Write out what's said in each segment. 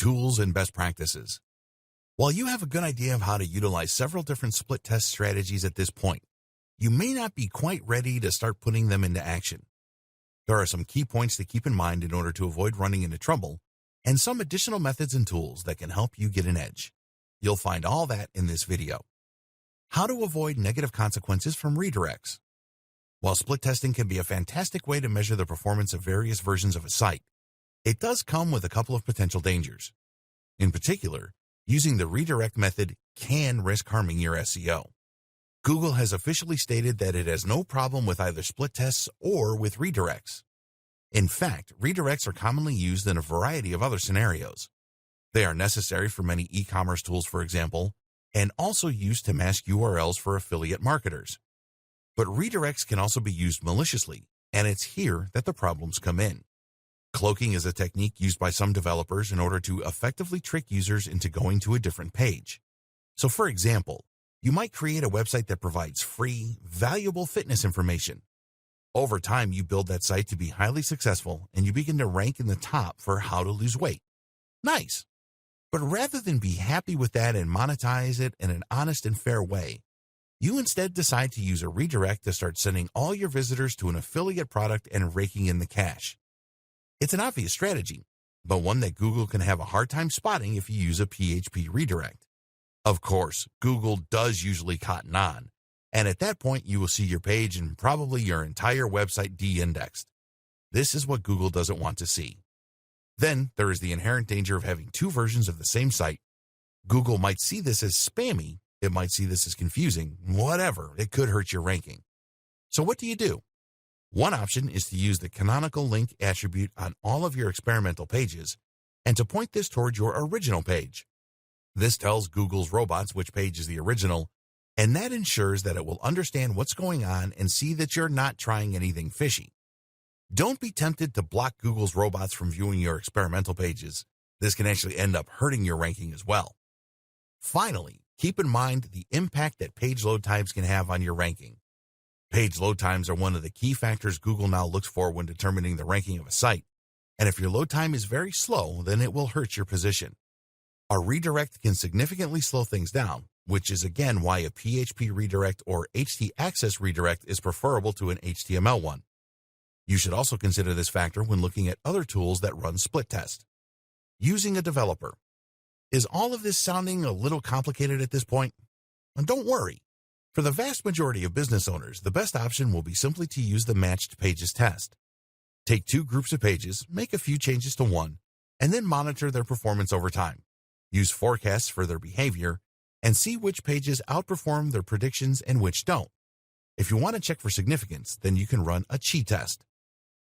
Tools and best practices. While you have a good idea of how to utilize several different split test strategies at this point, you may not be quite ready to start putting them into action. There are some key points to keep in mind in order to avoid running into trouble, and some additional methods and tools that can help you get an edge. You'll find all that in this video. How to avoid negative consequences from redirects. While split testing can be a fantastic way to measure the performance of various versions of a site, it does come with a couple of potential dangers. In particular, using the redirect method can risk harming your SEO. Google has officially stated that it has no problem with either split tests or with redirects. In fact, redirects are commonly used in a variety of other scenarios. They are necessary for many e-commerce tools, for example, and also used to mask URLs for affiliate marketers. But redirects can also be used maliciously, and it's here that the problems come in. Cloaking is a technique used by some developers in order to effectively trick users into going to a different page. So, for example, you might create a website that provides free, valuable fitness information. Over time, you build that site to be highly successful, and you begin to rank in the top for how to lose weight. Nice! But rather than be happy with that and monetize it in an honest and fair way, you instead decide to use a redirect to start sending all your visitors to an affiliate product and raking in the cash. It's an obvious strategy, but one that Google can have a hard time spotting if you use a PHP redirect. Of course, Google does usually cotton on, and at that point you will see your page and probably your entire website de-indexed. This is what Google doesn't want to see. Then there is the inherent danger of having two versions of the same site. Google might see this as spammy, it might see this as confusing, whatever, it could hurt your ranking. So what do? One option is to use the canonical link attribute on all of your experimental pages and to point this towards your original page. This tells Google's robots which page is the original, and that ensures that it will understand what's going on and see that you're not trying anything fishy. Don't be tempted to block Google's robots from viewing your experimental pages. This can actually end up hurting your ranking as well. Finally, keep in mind the impact that page load times can have on your ranking. Page load times are one of the key factors Google now looks for when determining the ranking of a site, and if your load time is very slow, then it will hurt your position. A redirect can significantly slow things down, which is again why a PHP redirect or htaccess redirect is preferable to an HTML one. You should also consider this factor when looking at other tools that run split test. Using a developer. Is all of this sounding a little complicated at this point? And don't worry. For the vast majority of business owners, the best option will be simply to use the matched pages test. Take two groups of pages, make a few changes to one, and then monitor their performance over time. Use forecasts for their behavior, and see which pages outperform their predictions and which don't. If you want to check for significance, then you can run a chi test.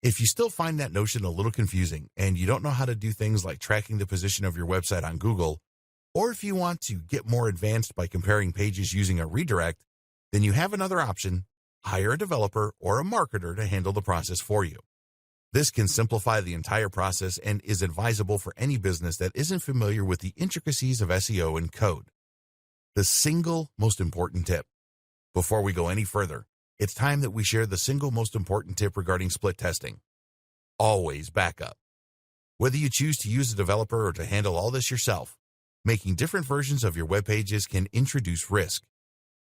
If you still find that notion a little confusing and you don't know how to do things like tracking the position of your website on Google, or if you want to get more advanced by comparing pages using a redirect, then you have another option: hire a developer or a marketer to handle the process for you. This can simplify the entire process and is advisable for any business that isn't familiar with the intricacies of SEO and code. The single most important tip. Before we go any further, it's time that we share the single most important tip regarding split testing. Always back up. Whether you choose to use a developer or to handle all this yourself, making different versions of your web pages can introduce risk.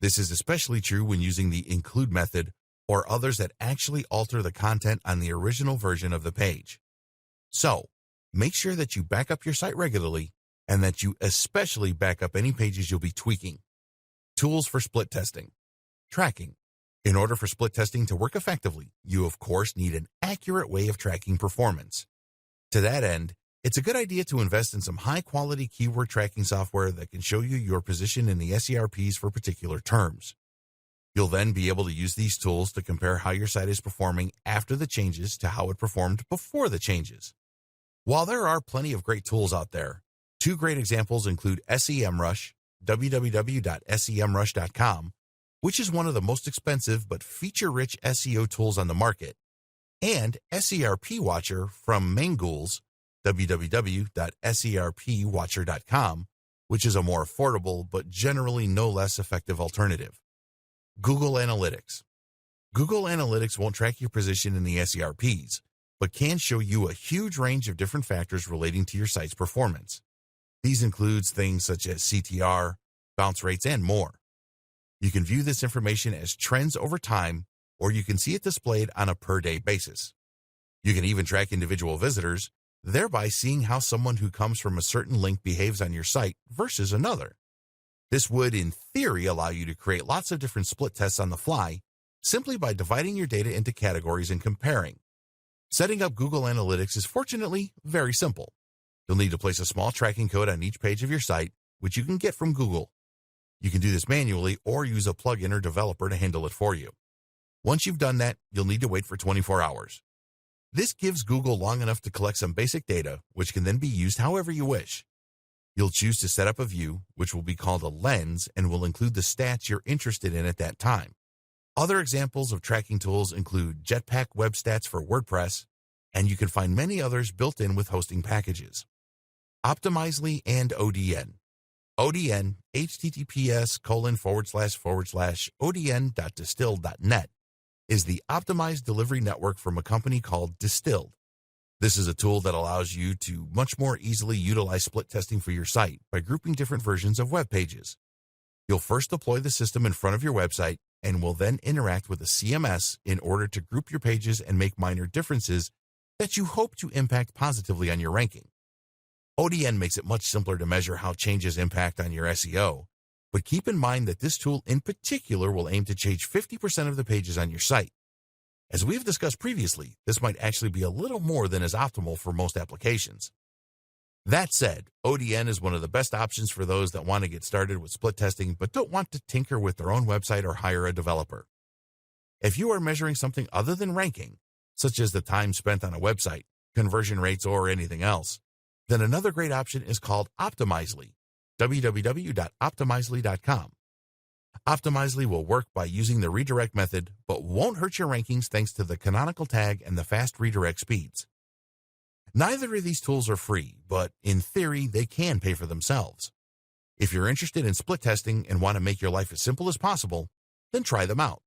This is especially true when using the include method or others that actually alter the content on the original version of the page. So, make sure that you back up your site regularly and that you especially back up any pages you'll be tweaking. Tools for split testing. Tracking. In order for split testing to work effectively, you of course need an accurate way of tracking performance. To that end, it's a good idea to invest in some high-quality keyword tracking software that can show you your position in the SERPs for particular terms. You'll then be able to use these tools to compare how your site is performing after the changes to how it performed before the changes. While there are plenty of great tools out there, two great examples include SEMrush, www.semrush.com, which is one of the most expensive but feature-rich SEO tools on the market, and SERP Watcher from Mangools, www.serpwatcher.com, which is a more affordable but generally no less effective alternative. Google Analytics. Google Analytics won't track your position in the SERPs, but can show you a huge range of different factors relating to your site's performance. These include things such as CTR, bounce rates, and more. You can view this information as trends over time, or you can see it displayed on a per-day basis. You can even track individual visitors, thereby seeing how someone who comes from a certain link behaves on your site versus another. This would, in theory, allow you to create lots of different split tests on the fly, simply by dividing your data into categories and comparing. Setting up Google Analytics is fortunately very simple. You'll need to place a small tracking code on each page of your site, which you can get from Google. You can do this manually or use a plugin or developer to handle it for you. Once you've done that, you'll need to wait for 24 hours. This gives Google long enough to collect some basic data, which can then be used however you wish. You'll choose to set up a view, which will be called a lens and will include the stats you're interested in at that time. Other examples of tracking tools include Jetpack Web Stats for WordPress, and you can find many others built in with hosting packages. Optimizely and ODN. ODN, https://odn.distill.net, is the optimized delivery network from a company called Distilled. This is a tool that allows you to much more easily utilize split testing for your site by grouping different versions of web pages. You'll first deploy the system in front of your website and will then interact with a CMS in order to group your pages and make minor differences that you hope to impact positively on your ranking. ODN makes it much simpler to measure how changes impact on your SEO, but keep in mind that this tool in particular will aim to change 50% of the pages on your site. As we've discussed previously, this might actually be a little more than is optimal for most applications. That said, ODN is one of the best options for those that want to get started with split testing but don't want to tinker with their own website or hire a developer. If you are measuring something other than ranking, such as the time spent on a website, conversion rates, or anything else, then another great option is called Optimizely, www.optimizely.com. Optimizely will work by using the redirect method, but won't hurt your rankings thanks to the canonical tag and the fast redirect speeds. Neither of these tools are free, but in theory, they can pay for themselves. If you're interested in split testing and want to make your life as simple as possible, then try them out.